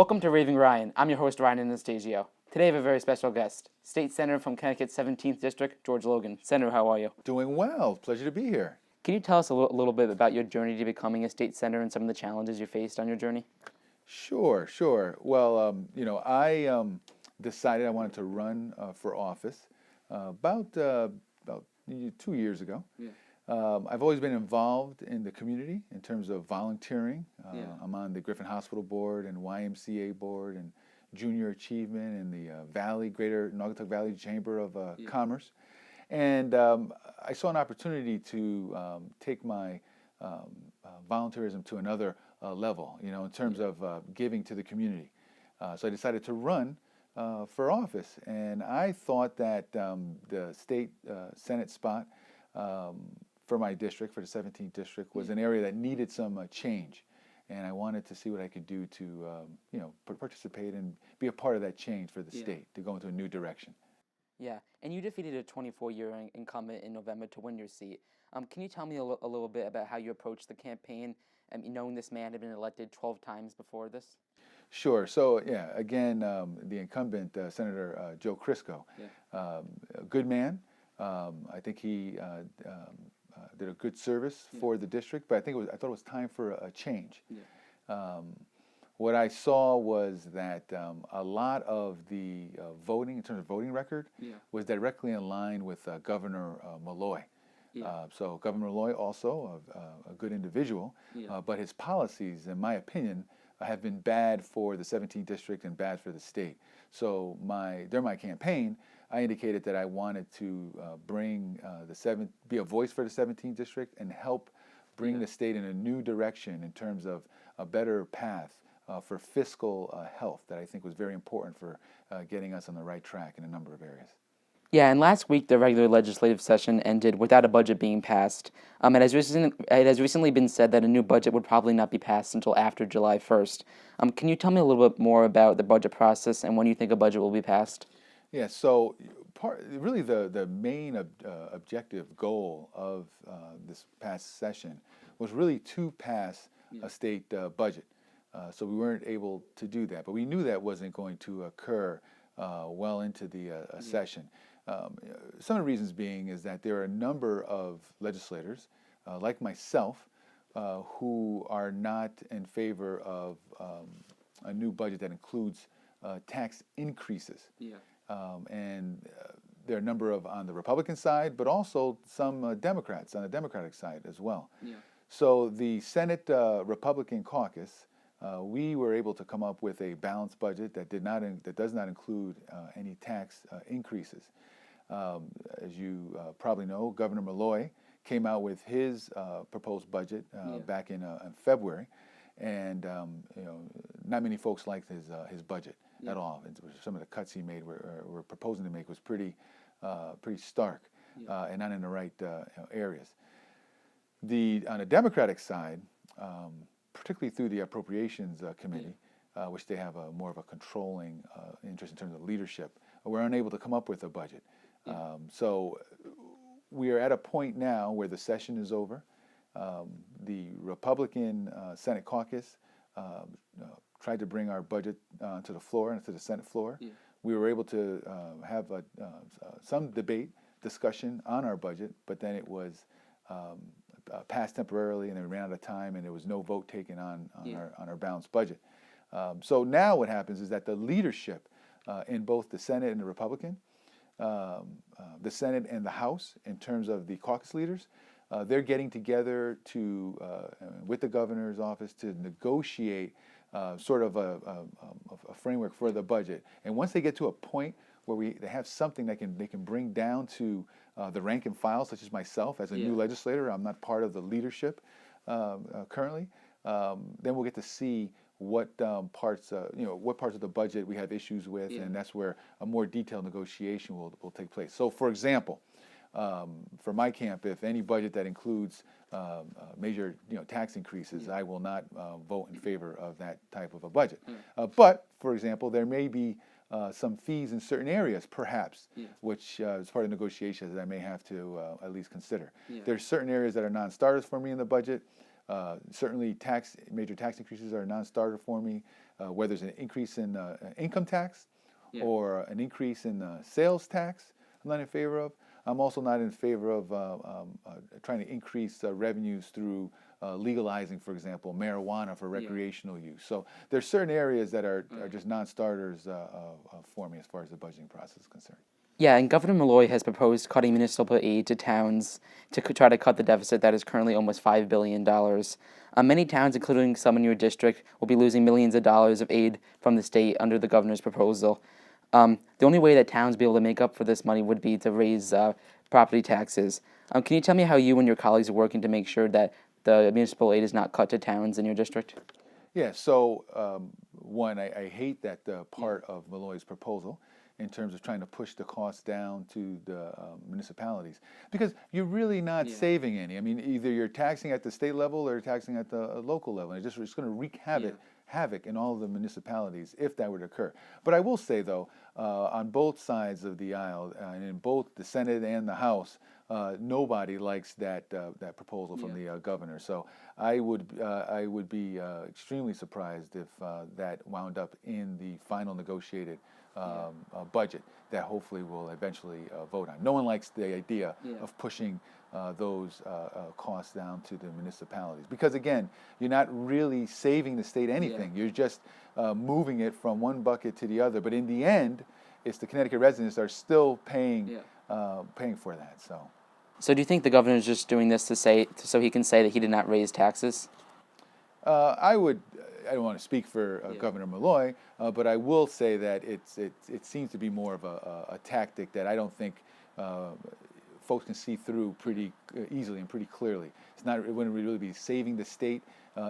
Welcome to Raving Ryan. I'm your host, Ryan Anastasio. Today I have a very special guest, State Senator from Connecticut's 17th District, George Logan. Senator, how are you? Doing well. Pleasure to be here. Can you tell us a little bit about your journey to becoming a state senator and some of the challenges you faced on your journey? Sure. Well, I decided I wanted to run for office about 2 years ago. Yeah. I've always been involved in the community in terms of volunteering. I'm on the Griffin Hospital Board and YMCA Board and Junior Achievement and the Greater Naugatuck Valley Chamber of Commerce. And I saw an opportunity to take my volunteerism to another level, in terms of giving to the community. So I decided to run for office, and I thought that the state Senate spot for my district, for the 17th district, was an area that needed some change, and I wanted to see what I could do to, participate and be a part of that change for the state, to go into a new direction. Yeah, and you defeated a 24-year incumbent in November to win your seat. Can you tell me a little bit about how you approached the campaign, knowing this man had been elected 12 times before this? Sure. So, again, the incumbent, Senator Joe Crisco, a good man. I think he did a good service for the district, but I thought it was time for a change. What I saw was that a lot of the voting, in terms of voting record, was directly in line with Governor Malloy. So Governor Malloy also a good individual, but his policies, in my opinion, have been bad for the 17th district and bad for the state. So during my campaign, I indicated that I wanted to be a voice for the 17th district and help bring the state in a new direction in terms of a better path for fiscal health that I think was very important for getting us on the right track in a number of areas. Yeah, and last week the regular legislative session ended without a budget being passed. It has recently been said that a new budget would probably not be passed until after July 1st. Can you tell me a little bit more about the budget process and when you think a budget will be passed? Yeah, so really the main objective goal of this past session was really to pass a state budget. So we weren't able to do that, but we knew that wasn't going to occur well into the session. Some of the reasons being is that there are a number of legislators, like myself, who are not in favor of a new budget that includes tax increases. And there are a number on the Republican side, but also some Democrats on the Democratic side as well. So the Senate Republican caucus, we were able to come up with a balanced budget that does not include any tax increases. As you probably know, Governor Malloy came out with his proposed budget back in February, and not many folks liked his budget at all. Some of the cuts he made were proposing to make was pretty stark and not in the right areas. On the Democratic side, particularly through the Appropriations Committee, which they have more of a controlling interest in terms of leadership, we're unable to come up with a budget. So we are at a point now where the session is over. The Republican Senate caucus tried to bring our budget to the floor and to the Senate floor. We were able to have some discussion on our budget, but then it was passed temporarily, and then we ran out of time, and there was no vote taken on our balanced budget. So now what happens is that the leadership in both the Senate and the Republican, the Senate and the House, in terms of the caucus leaders, they're getting together with the governor's office to negotiate sort of a framework for the budget. And once they get to a point where they have something they can bring down to the rank and file, such as myself as a new legislator, I'm not part of the leadership currently. Then we'll get to see what parts of the budget we have issues with, and that's where a more detailed negotiation will take place. So, for example, for my camp, if any budget that includes major tax increases, I will not vote in favor of that type of a budget. But, for example, there may be some fees in certain areas, perhaps, which is part of negotiations that I may have to at least consider. There's certain areas that are non-starters for me in the budget. Certainly major tax increases are a non-starter for me. whether it's an increase in income tax Yeah. or an increase in sales tax. I'm not in favor of. I'm also not in favor of trying to increase revenues through legalizing, for example, marijuana for recreational use. So there's certain areas that are just non-starters for me as far as the budgeting process is concerned. Yeah, and Governor Malloy has proposed cutting municipal aid to towns to try to cut the deficit that is currently almost $5 billion. Many towns, including some in your district, will be losing millions of dollars of aid from the state under the governor's proposal. The only way that towns will be able to make up for this money would be to raise property taxes. Can you tell me how you and your colleagues are working to make sure that the municipal aid is not cut to towns in your district? Yeah, so one, I hate that part of Malloy's proposal in terms of trying to push the costs down to the municipalities, because you're really not saving any. I mean, either you're taxing at the state level or you're taxing at the local level. It's going to wreak havoc in all of the municipalities if that were to occur. But I will say, though, on both sides of the aisle, and in both the Senate and the House, nobody likes that proposal from the governor. So I would be extremely surprised if that wound up in the final negotiated budget that hopefully we'll eventually vote on. No one likes the idea of pushing those costs down to the municipalities, because again, you're not really saving the state anything. You're just moving it from one bucket to the other. But in the end, it's the Connecticut residents that are still paying for that. So do you think the governor is just doing this so he can say that he did not raise taxes? I don't want to speak for Governor Malloy, but I will say that it seems to be more of a tactic that I don't think folks can see through pretty easily and pretty clearly. It wouldn't really be saving the state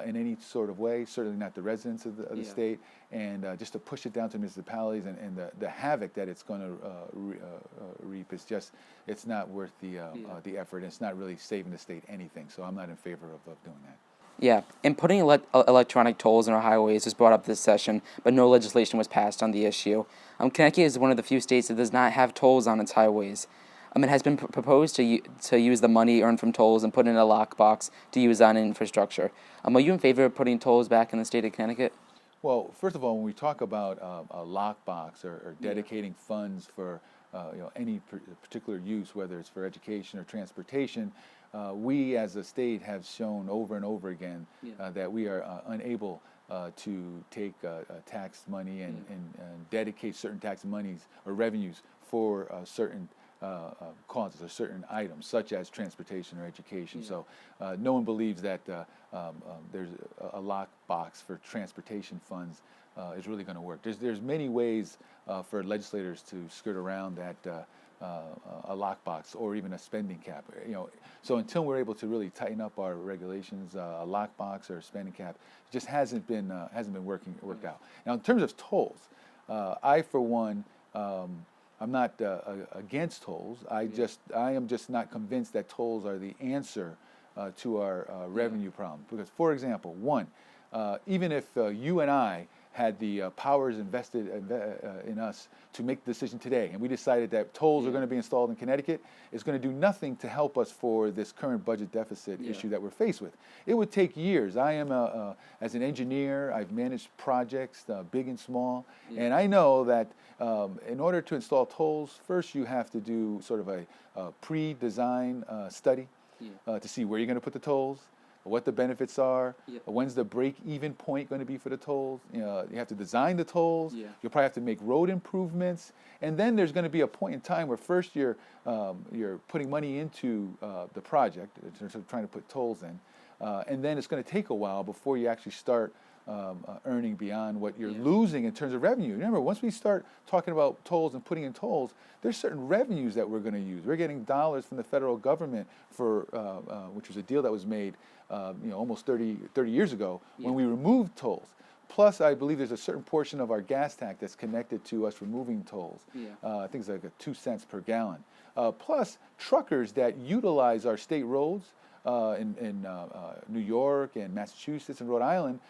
in any sort of way, certainly not the residents of the state, and just to push it down to municipalities and the havoc that it's going to reap is just, it's not worth the effort, and it's not really saving the state anything. So I'm not in favor of doing that. Yeah, and putting electronic tolls on our highways was brought up this session, but no legislation was passed on the issue. Connecticut is one of the few states that does not have tolls on its highways. It has been proposed to use the money earned from tolls and put in a lockbox to use on infrastructure. Are you in favor of putting tolls back in the state of Connecticut? Well, first of all, when we talk about a lockbox or dedicating funds for any particular use, whether it's for education or transportation, we as a state have shown over and over again that we are unable to take tax money and dedicate certain tax monies or revenues for certain causes or certain items, such as transportation or education. So no one believes that there's a lockbox for transportation funds is really going to work. There's many ways for legislators to skirt around that a lockbox or even a spending cap. So until we're able to really tighten up our regulations, a lockbox or a spending cap just hasn't been worked out. Now, in terms of tolls, I for one. I'm not against tolls. I am just not convinced that tolls are the answer to our revenue problem. Because, for example, even if you and I had the powers invested in us to make the decision today, and we decided that tolls are going to be installed in Connecticut, it's going to do nothing to help us for this current budget deficit issue that we're faced with. It would take years. I am, as an engineer, I've managed projects, big and small, and I know that in order to install tolls, first you have to do sort of a pre-design study to see where you're going to put the tolls, what the benefits are, when's the break-even point going to be for the tolls. You have to design the tolls. You'll probably have to make road improvements, and then there's going to be a point in time where first you're putting money into the project, in terms of trying to put tolls in, and then it's going to take a while before you actually start earning beyond what you're losing in terms of revenue. Remember, once we start talking about tolls and putting in tolls, there's certain revenues that we're going to use. We're getting dollars from the federal government for, which was a deal that was made, almost 30 years ago when we removed tolls. Plus, I believe there's a certain portion of our gas tank that's connected to us removing tolls. I think it's like 2 cents per gallon. Plus, truckers that utilize our state roads in New York and Massachusetts and Rhode Island,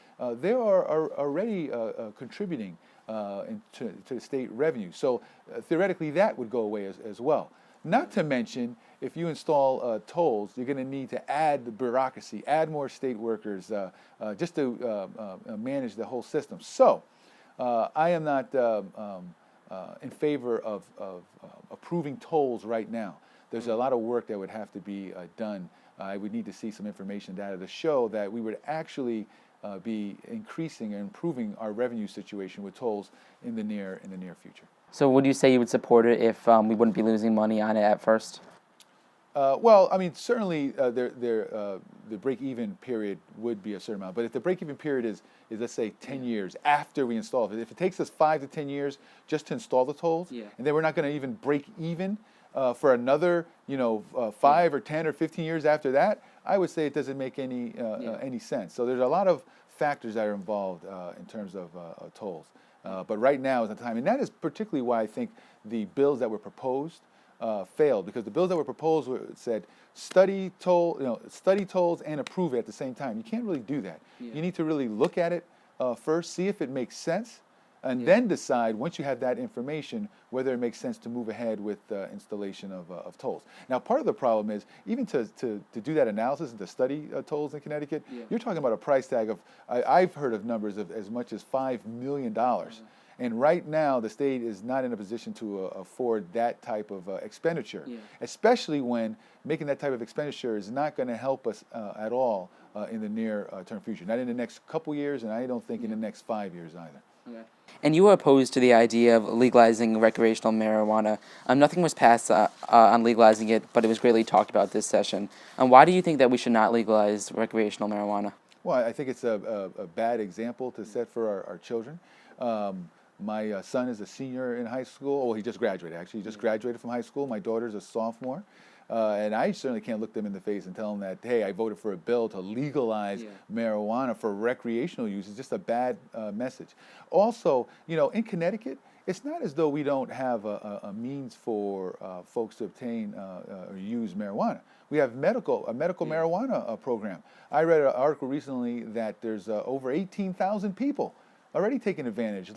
they are already contributing to the state revenue. So theoretically, that would go away as well. Not to mention, if you install tolls, you're going to need to add the bureaucracy, add more state workers just to manage the whole system. So I am not in favor of approving tolls right now. There's a lot of work that would have to be done. I would need to see some information data to show that we would actually be increasing and improving our revenue situation with tolls in the near future. So would you say you would support it if we wouldn't be losing money on it at first? Well, I mean, certainly the break-even period would be a certain amount. But if the break-even period is let's say 10 years after we install it, if it takes us 5 to 10 years just to install the tolls, and then we're not going to even break even for another, 5 or 10 or 15 years after that, I would say it doesn't make any sense. So there's a lot of factors that are involved in terms of tolls. But right now is the time, and that is particularly why I think the bills that were proposed failed, because the bills that were proposed said study tolls and approve it at the same time. You can't really do that. You need to really look at it first, see if it makes sense, and then decide, once you have that information, whether it makes sense to move ahead with installation of tolls. Now, part of the problem is, even to do that analysis and to study tolls in Connecticut, you're talking about a price tag of, I've heard of numbers of as much as $5 million. And right now, the state is not in a position to afford that type of expenditure, especially when making that type of expenditure is not going to help us at all in the near-term future. Not in the next couple years, and I don't think in the next 5 years either. Okay. And you were opposed to the idea of legalizing recreational marijuana. Nothing was passed on legalizing it, but it was greatly talked about this session. Why do you think that we should not legalize recreational marijuana? Well, I think it's a bad example to set for our children. My son is a senior in high school. Well, he just graduated, actually. He just graduated from high school. My daughter's a sophomore. And I certainly can't look them in the face and tell them that, hey, I voted for a bill to legalize marijuana for recreational use. It's just a bad message. Also, in Connecticut, it's not as though we don't have a means for folks to obtain or use marijuana. We have a medical marijuana program. I read an article recently that there's over 18,000 people already taking advantage,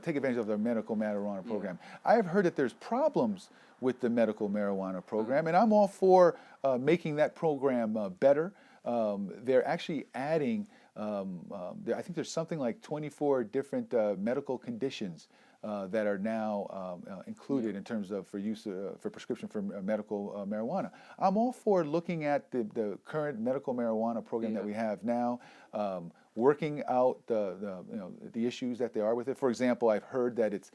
take advantage of their medical marijuana program. I have heard that there's problems with the medical marijuana program, and I'm all for making that program better. They're actually adding, I think there's something like 24 different medical conditions that are now included in terms of for use for prescription for medical marijuana. I'm all for looking at the current medical marijuana program that we have now, working out the issues that there are with it. For example, I've heard that it's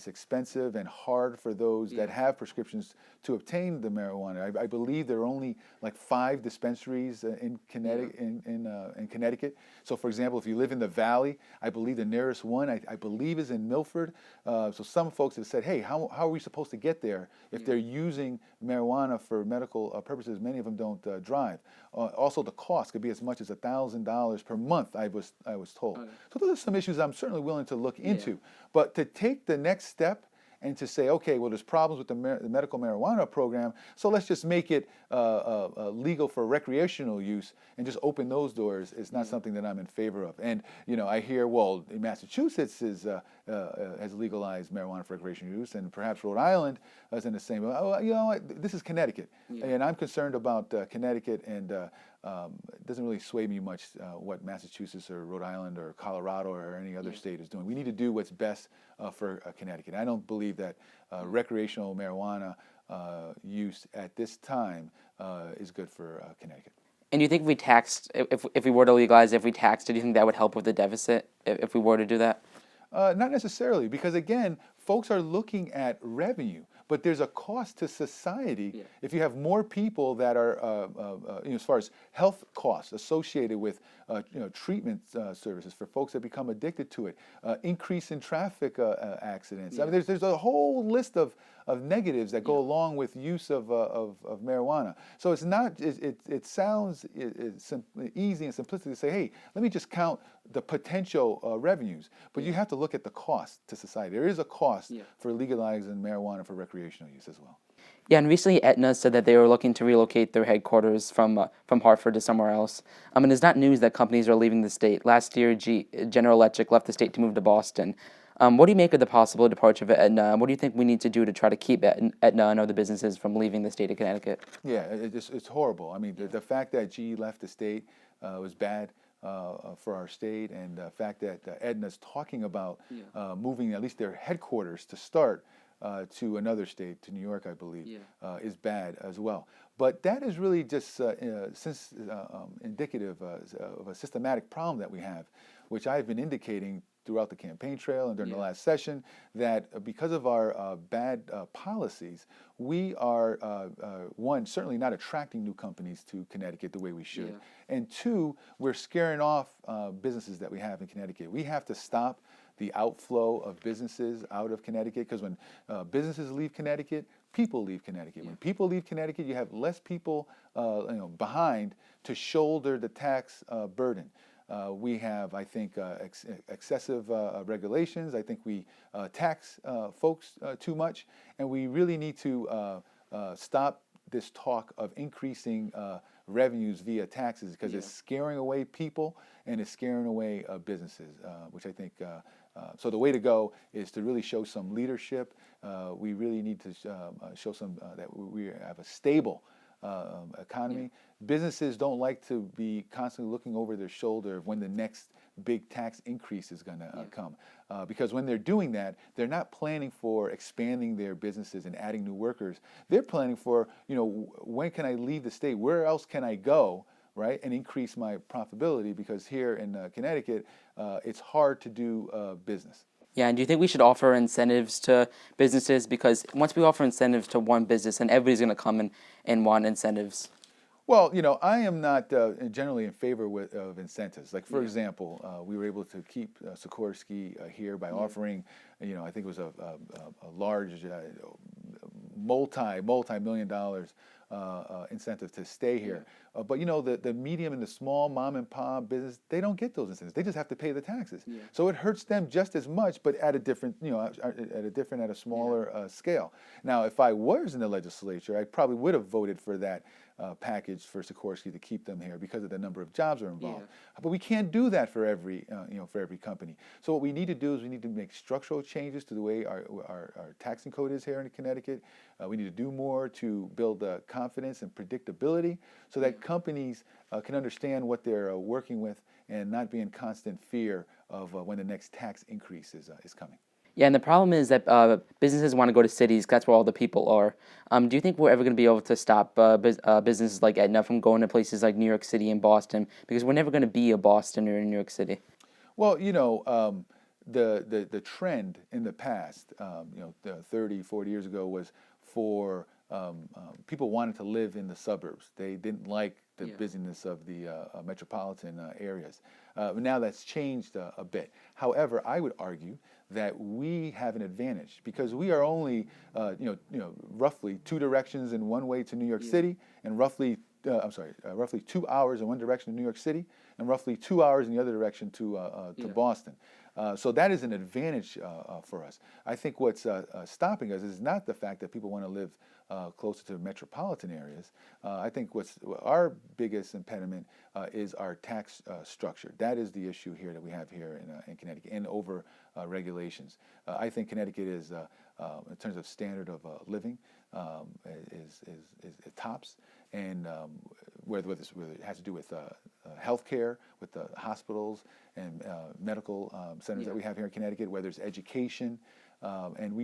expensive and hard for those that have prescriptions to obtain the marijuana. I believe there are only like 5 dispensaries in Connecticut. So, for example, if you live in the Valley, I believe the nearest one I believe is in Milford. So some folks have said, hey, how are we supposed to get there if they're using marijuana for medical purposes? Many of them don't drive. Also, the cost could be as much as $1,000 per month, I was told. So those are some issues I'm certainly willing to look into. But to take the next step and to say, okay, well, there's problems with the medical marijuana program, so let's just make it legal for recreational use and just open those doors is not something that I'm in favor of. And, I hear, well, Massachusetts has legalized marijuana for recreational use, and perhaps Rhode Island is in the same. This is Connecticut, and I'm concerned about Connecticut, and it doesn't really sway me much what Massachusetts or Rhode Island or Colorado or any other state is doing. We need to do what's best for Connecticut. I don't believe that recreational marijuana use at this time is good for Connecticut. And do you think if we were to legalize, if we taxed it, do you think that would help with the deficit if we were to do that? Not necessarily, because again, folks are looking at revenue, but there's a cost to society if you have more people that are, as far as health costs associated with, treatment services for folks that become addicted to it, increase in traffic accidents. I mean, there's a whole list of negatives that go along with use of marijuana. So it's not. It sounds easy and simplistic to say, hey, let me just count the potential revenues, but you have to look at the cost to society. There is a cost for legalizing marijuana for recreational use as well. Yeah, and recently Aetna said that they were looking to relocate their headquarters from Hartford to somewhere else. And it's not news that companies are leaving the state. Last year, General Electric left the state to move to Boston. What do you make of the possible departure of Aetna? What do you think we need to do to try to keep Aetna and other businesses from leaving the state of Connecticut? Yeah, it's horrible. I mean, the fact that GE left the state was bad for our state, and the fact that Aetna's talking about moving at least their headquarters to start to another state, to New York, I believe, is bad as well. But that is really just indicative of a systematic problem that we have, which I've been indicating throughout the campaign trail and during the last session, that because of our bad policies, we are, one, certainly not attracting new companies to Connecticut the way we should. And two, we're scaring off businesses that we have in Connecticut. We have to stop the outflow of businesses out of Connecticut, because when businesses leave Connecticut, people leave Connecticut. When people leave Connecticut, you have less people behind to shoulder the tax burden. We have, I think, excessive regulations. I think we tax folks too much, and we really need to stop this talk of increasing revenues via taxes, because it's scaring away people and it's scaring away businesses, which I think, so the way to go is to really show some leadership. We really need to show some that we have a stable economy. Businesses don't like to be constantly looking over their shoulder of when the next big tax increase is going to come, because when they're doing that, they're not planning for expanding their businesses and adding new workers. They're planning for, when can I leave the state? Where else can I go, right, and increase my profitability? Because here in Connecticut, it's hard to do business. Yeah, and do you think we should offer incentives to businesses? Because once we offer incentives to one business, then everybody's going to come and want incentives. Well, I am not generally in favor of incentives. Like, for example, we were able to keep Sikorsky here by offering, I think it was a large multi-million dollars incentive to stay here. But the medium and the small mom and pop business, they don't get those incentives. They just have to pay the taxes. So it hurts them just as much, but at a different, at a smaller scale. Now, if I was in the legislature, I probably would have voted for that package for Sikorsky to keep them here because of the number of jobs are involved. But we can't do that for every company. So what we need to do is we need to make structural changes to the way our taxing code is here in Connecticut. We need to do more to build confidence and predictability so that companies can understand what they're working with and not be in constant fear of when the next tax increase is coming. Yeah, and the problem is that businesses want to go to cities. 'Cause that's where all the people are. Do you think we're ever going to be able to stop businesses like Aetna from going to places like New York City and Boston? Because we're never going to be a Boston or a New York City. Well, the trend in the past, 30, 40 years ago, was for people wanted to live in the suburbs. They didn't like the busyness of the metropolitan areas. Now that's changed a bit. However, I would argue that we have an advantage because we are only, roughly 2 directions in one way to New York City, and roughly 2 hours in one direction to New York City, and roughly 2 hours in the other direction to Boston. So that is an advantage for us. I think what's stopping us is not the fact that people want to live closer to metropolitan areas. I think what's our biggest impediment is our tax structure. That is the issue here that we have here in Connecticut, and over regulations. I think Connecticut is, in terms of standard of living, is it tops, and whether it has to do with healthcare, with the hospitals and medical centers that we have here in Connecticut, whether it's education, and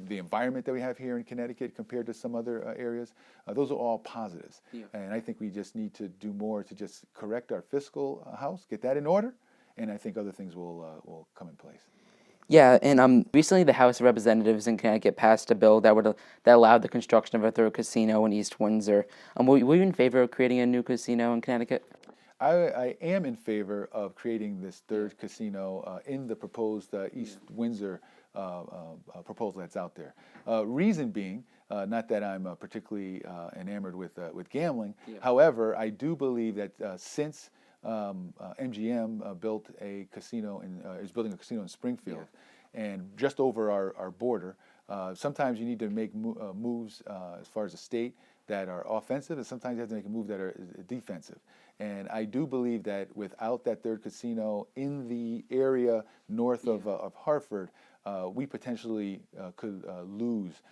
the environment that we have here in Connecticut compared to some other areas, those are all positives. And I think we just need to do more to just correct our fiscal house, get that in order, and I think other things will come in place. Yeah, and recently the House of Representatives in Connecticut passed a bill that allowed the construction of a third casino in East Windsor. Were you in favor of creating a new casino in Connecticut? I am in favor of creating this third casino in the proposed East Windsor proposal that's out there. Reason being, not that I'm particularly enamored with gambling. However, I do believe that since MGM built a casino is building a casino in Springfield, and just over our border. Sometimes you need to make moves as far as the state that are offensive, and sometimes you have to make a move that are defensive. And I do believe that without that third casino in the area north of Hartford, we potentially could lose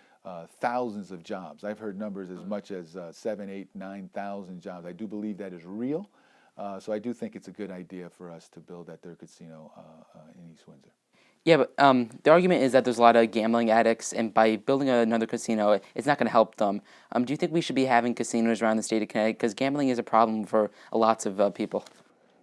thousands of jobs. I've heard numbers as much as 7, 8, 9,000 jobs. I do believe that is real. So I do think it's a good idea for us to build that third casino in East Windsor. Yeah, but the argument is that there's a lot of gambling addicts, and by building another casino, it's not going to help them. Do you think we should be having casinos around the state of Connecticut? Because gambling is a problem for lots of people.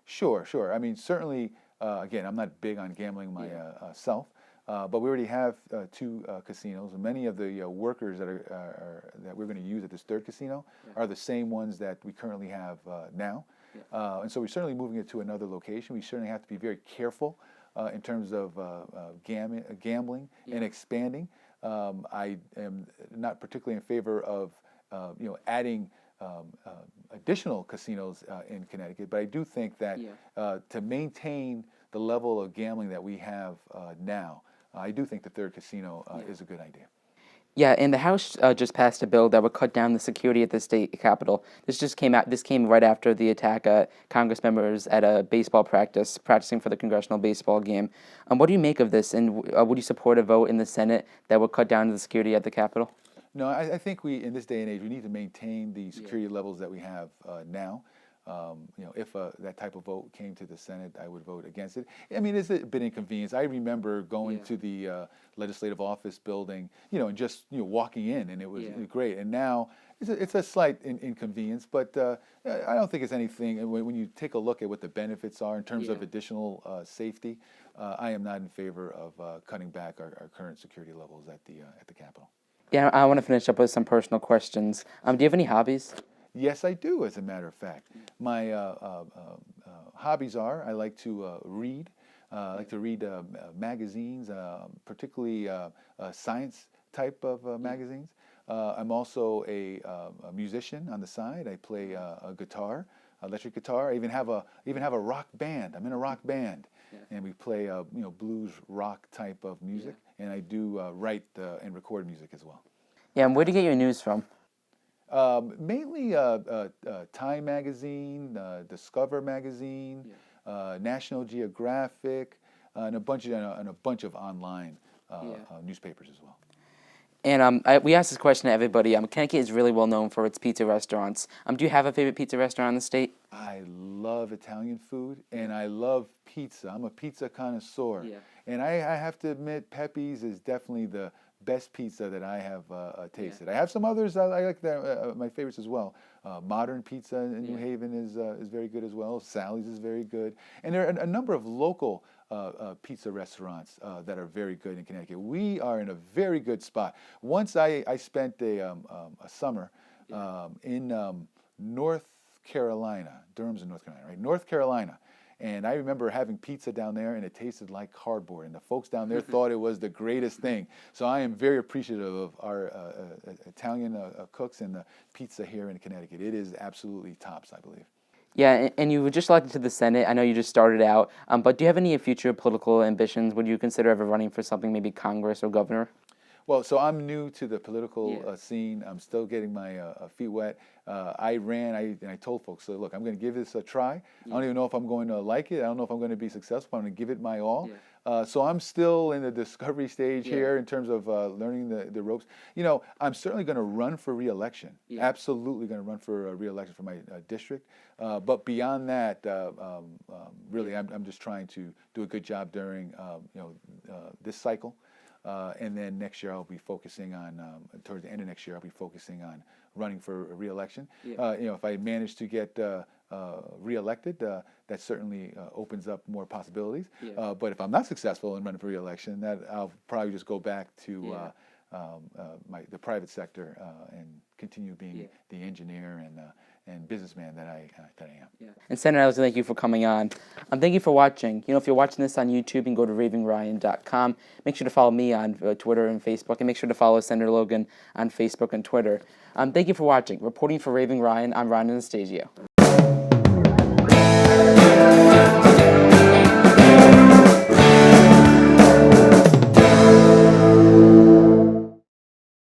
Sure, sure. I mean, certainly, again, I'm not big on gambling myself, but we already have two casinos, and many of the workers that we're going to use at this third casino are the same ones that we currently have now. And so we're certainly moving it to another location. We certainly have to be very careful in terms of gambling and expanding. I am not particularly in favor of adding additional casinos in Connecticut, but I do think that to maintain the level of gambling that we have now, I do think the third casino is a good idea. Yeah, and the House just passed a bill that would cut down the security at the state capitol. This came right after the attack at Congress members at a baseball practicing for the congressional baseball game. What do you make of this, and would you support a vote in the Senate that would cut down the security at the Capitol? No, I think in this day and age, we need to maintain the security levels that we have now. If that type of vote came to the Senate, I would vote against it. I mean, it's a bit inconvenience. I remember going to the legislative office building, and just walking in, and it was great. And now it's a slight inconvenience, but I don't think it's anything. And when you take a look at what the benefits are in terms of additional safety, I am not in favor of cutting back our current security levels at the Capitol. Yeah, I want to finish up with some personal questions. Do you have any hobbies? Yes, I do, as a matter of fact. My hobbies are I like to read. I like to read magazines, particularly science type of magazines. I'm also a musician on the side. I play a guitar, electric guitar. I even have a rock band. I'm in a rock band, and we play blues rock type of music. And I do write and record music as well. Yeah, and where do you get your news from? Mainly Time Magazine, Discover Magazine, National Geographic, and a bunch of online newspapers as well. And we asked this question to everybody. Connecticut is really well known for its pizza restaurants. Do you have a favorite pizza restaurant in the state? I love Italian food, and I love pizza. I'm a pizza connoisseur. And I have to admit, Pepe's is definitely the best pizza that I have tasted. I have some others I like that my favorites as well. Modern Pizza in New Haven is very good as well. Sally's is very good, and there are a number of local pizza restaurants that are very good in Connecticut. We are in a very good spot. Once I spent a summer in North Carolina. Durham's in North Carolina, right? North Carolina. And I remember having pizza down there, and it tasted like cardboard. And the folks down there thought it was the greatest thing. So I am very appreciative of our Italian cooks and the pizza here in Connecticut. It is absolutely tops, I believe. Yeah, and you were just elected to the Senate. I know you just started out. But do you have any future political ambitions? Would you consider ever running for something, maybe Congress or governor? Well, so I'm new to the political scene. I'm still getting my feet wet. I ran, and I told folks, so look, I'm going to give this a try. I don't even know if I'm going to like it. I don't know if I'm going to be successful. I'm going to give it my all. So I'm still in the discovery stage here in terms of learning the ropes. I'm certainly going to run for re-election. Absolutely going to run for re-election for my district. But beyond that, really, I'm just trying to do a good job during this cycle. And then next year I'll be focusing on, towards the end of next year, I'll be focusing on running for re-election. If I manage to get re-elected, that certainly opens up more possibilities. But if I'm not successful in running for re-election, that I'll probably just go back to the private sector and continue being the engineer and businessman that I am. And Senator, I was thank you for coming on. Thank you for watching. If you're watching this on YouTube, you can go to ravingryan.com. Make sure to follow me on Twitter and Facebook, and make sure to follow Senator Logan on Facebook and Twitter. Thank you for watching. Reporting for Raving Ryan, I'm Ryan Anastasio.